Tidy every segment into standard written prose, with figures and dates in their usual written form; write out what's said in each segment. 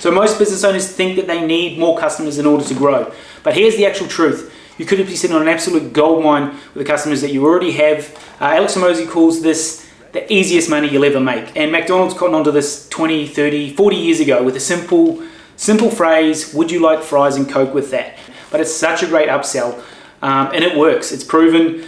So most business owners think that they need more customers in order to grow. But here's the actual truth. You could be sitting on an absolute gold mine with the customers that you already have. Alex Hormozi calls this the easiest money you'll ever make. And McDonald's cottoned onto this 20, 30, 40 years ago with a simple phrase, would you like fries and Coke with that? But it's such a great upsell, and it works. It's proven.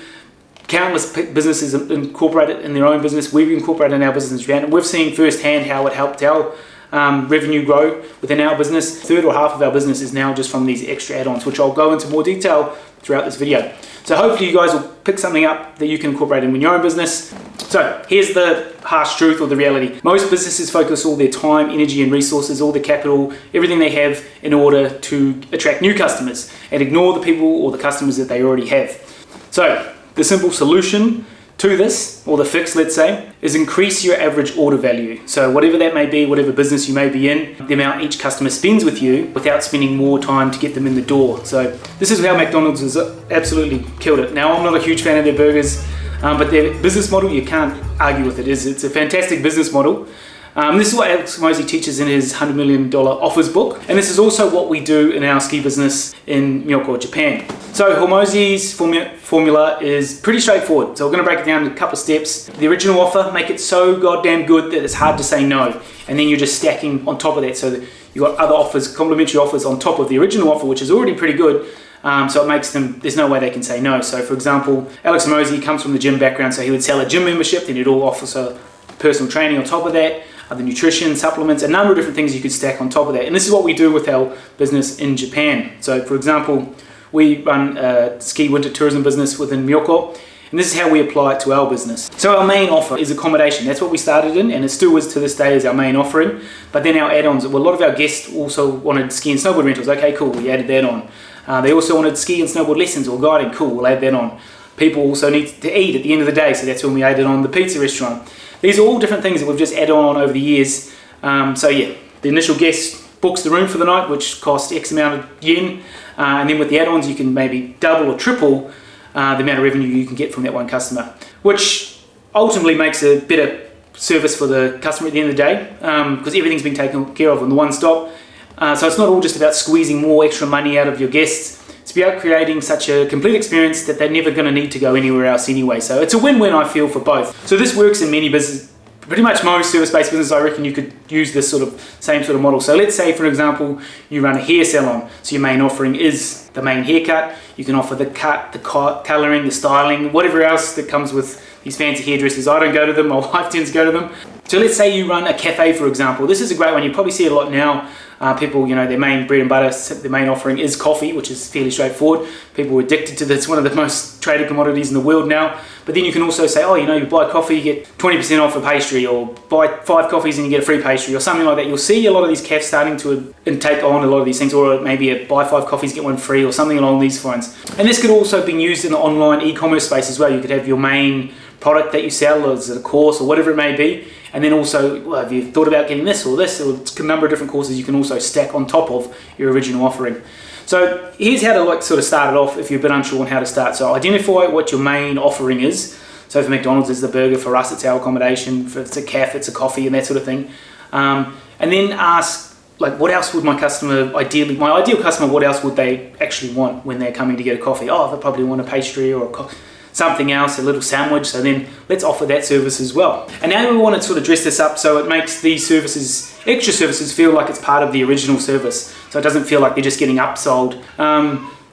Countless businesses incorporate it in their own business. We've incorporated in our business, and we've seen firsthand how it helped our revenue grow within our business. A third or half of our business is now just from these extra add-ons, which I'll go into more detail throughout this video. So hopefully you guys will pick something up that you can incorporate in your own business. So here's the harsh truth or the reality. Most businesses focus all their time, energy and resources, all the capital, everything they have in order to attract new customers and ignore the people or the customers that they already have. So the simple solution to this, or the fix, let's say, is increase your average order value. So whatever that may be, whatever business you may be in, the amount each customer spends with you without spending more time to get them in the door. So this is how McDonald's has absolutely killed it. Now, I'm not a huge fan of their burgers, but their business model, you can't argue with it. It's a fantastic business model. This is what Alex Hormozi teaches in his $100 million offers book. And this is also what we do in our ski business in Myoko, Japan. So Hormozi's formula is pretty straightforward. So we're going to break it down into a couple of steps. The original offer, make it so goddamn good that it's hard to say no. And then you're just stacking on top of that. So that you've got other offers, complementary offers on top of the original offer, which is already pretty good. So it makes them, there's no way they can say no. So for example, Alex Hormozi comes from the gym background, so he would sell a gym membership, then he'd all offer so personal training on top of that, the nutrition, supplements, a number of different things you could stack on top of that. And this is what we do with our business in Japan. So for example, we run a ski winter tourism business within Myoko, and this is how we apply it to our business. So our main offer is accommodation. That's what we started in, and it still is to this day as our main offering. But then our add-ons, well, a lot of our guests also wanted ski and snowboard rentals. Okay, cool, we added that on. They also wanted ski and snowboard lessons or guiding. Cool, we'll add that on. People also need to eat at the end of the day, so that's when we added on the pizza restaurant. These are all different things that we've just added on over the years. So yeah, the initial guest books the room for the night, which costs X amount of yen. And then with the add-ons, you can maybe double or triple the amount of revenue you can get from that one customer, which ultimately makes a better service for the customer at the end of the day, because everything's been taken care of in the one stop. So it's not all just about squeezing more extra money out of your guests. It's about creating such a complete experience that they're never going to need to go anywhere else anyway. So it's a win-win, I feel, for both. So this works in many businesses. Pretty much most service-based businesses, I reckon you could use this same sort of model. So let's say, for example, you run a hair salon. So your main offering is the main haircut. You can offer the cut, the colouring, the styling, whatever else that comes with these fancy hairdressers. I don't go to them, my wife tends to go to them. So let's say you run a cafe, for example. This is a great one. You probably see it a lot now. People, their main bread and butter, their main offering is coffee, which is fairly straightforward. People are addicted to this. It's one of the most traded commodities in the world now. But then you can also say, you buy coffee, you get 20% off a pastry, or buy 5 coffees and you get a free pastry, or something like that. You'll see a lot of these cafes starting to take on a lot of these things, or maybe buy 5 coffees, get one free, or something along these lines. And this could also be used in the online e-commerce space as well. You could have your main product that you sell as a course or whatever it may be, and then also, have you thought about getting this or a number of different courses you can also stack on top of your original offering. So here's how to sort of start it off if you're a bit unsure on how to start. So identify what your main offering is. So for McDonald's, it's the burger. For us, it's our accommodation. For it's a cafe, it's a coffee and that sort of thing. And then ask, what else would my ideal customer, what else would they actually want when they're coming to get a coffee? They probably want a pastry or something else, a little sandwich. So then let's offer that service as well. And now we want to sort of dress this up so it makes these extra services feel like it's part of the original service. So it doesn't feel like they're just getting upsold.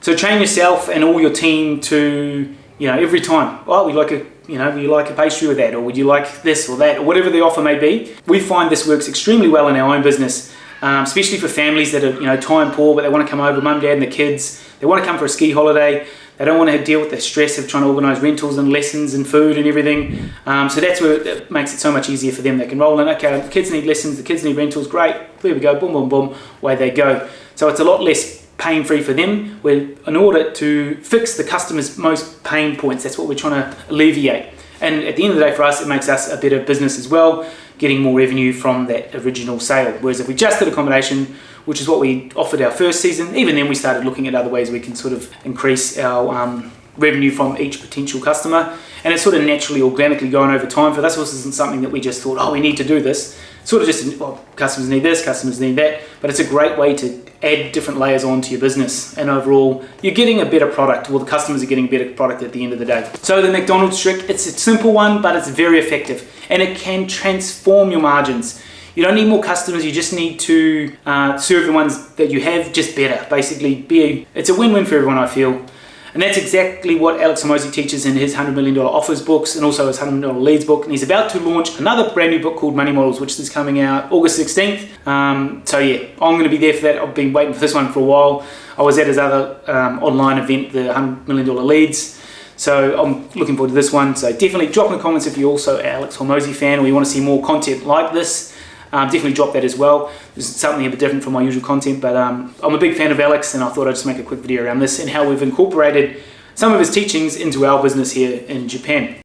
So train yourself and all your team to, every time, we like you like a pastry with that, or would you like this or that, or whatever the offer may be. We find this works extremely well in our own business, especially for families that are, time poor, but they want to come over, mum, dad, and the kids. They want to come for a ski holiday. They don't want to deal with the stress of trying to organise rentals and lessons and food and everything. So that's where it makes it so much easier for them. They can roll in, okay, the kids need lessons, the kids need rentals, great, there we go, boom, boom, boom, away they go. So it's a lot less pain-free for them. In order to fix the customer's most pain points, that's what we're trying to alleviate. And at the end of the day, for us, it makes us a better business as well, getting more revenue from that original sale. Whereas if we just did accommodation, which is what we offered our first season, even then we started looking at other ways we can sort of increase our revenue from each potential customer. And it's sort of naturally, organically going over time. For us, this isn't something that we just thought, we need to do this. sort of just, well, customers need this, customers need that, but it's a great way to add different layers onto your business, and overall you're getting a better product. Well, the customers are getting a better product at the end of the day. So the McDonald's trick, it's a simple one, but it's very effective, and it can transform your margins. You don't need more customers, you just need to serve the ones that you have just better. Basically, it's a win-win for everyone, I feel. And that's exactly what Alex Hormozi teaches in his $100 million offers books, and also his $100 million leads book. And he's about to launch another brand new book called Money Models, which is coming out August 16th. So yeah, I'm going to be there for that. I've been waiting for this one for a while. I was at his other online event, the $100 million leads. So I'm looking forward to this one. So definitely drop in the comments if you're also an Alex Hormozi fan or you want to see more content like this. Definitely drop that as well. This is something a bit different from my usual content, but I'm a big fan of Alex, and I thought I'd just make a quick video around this and how we've incorporated some of his teachings into our business here in Japan.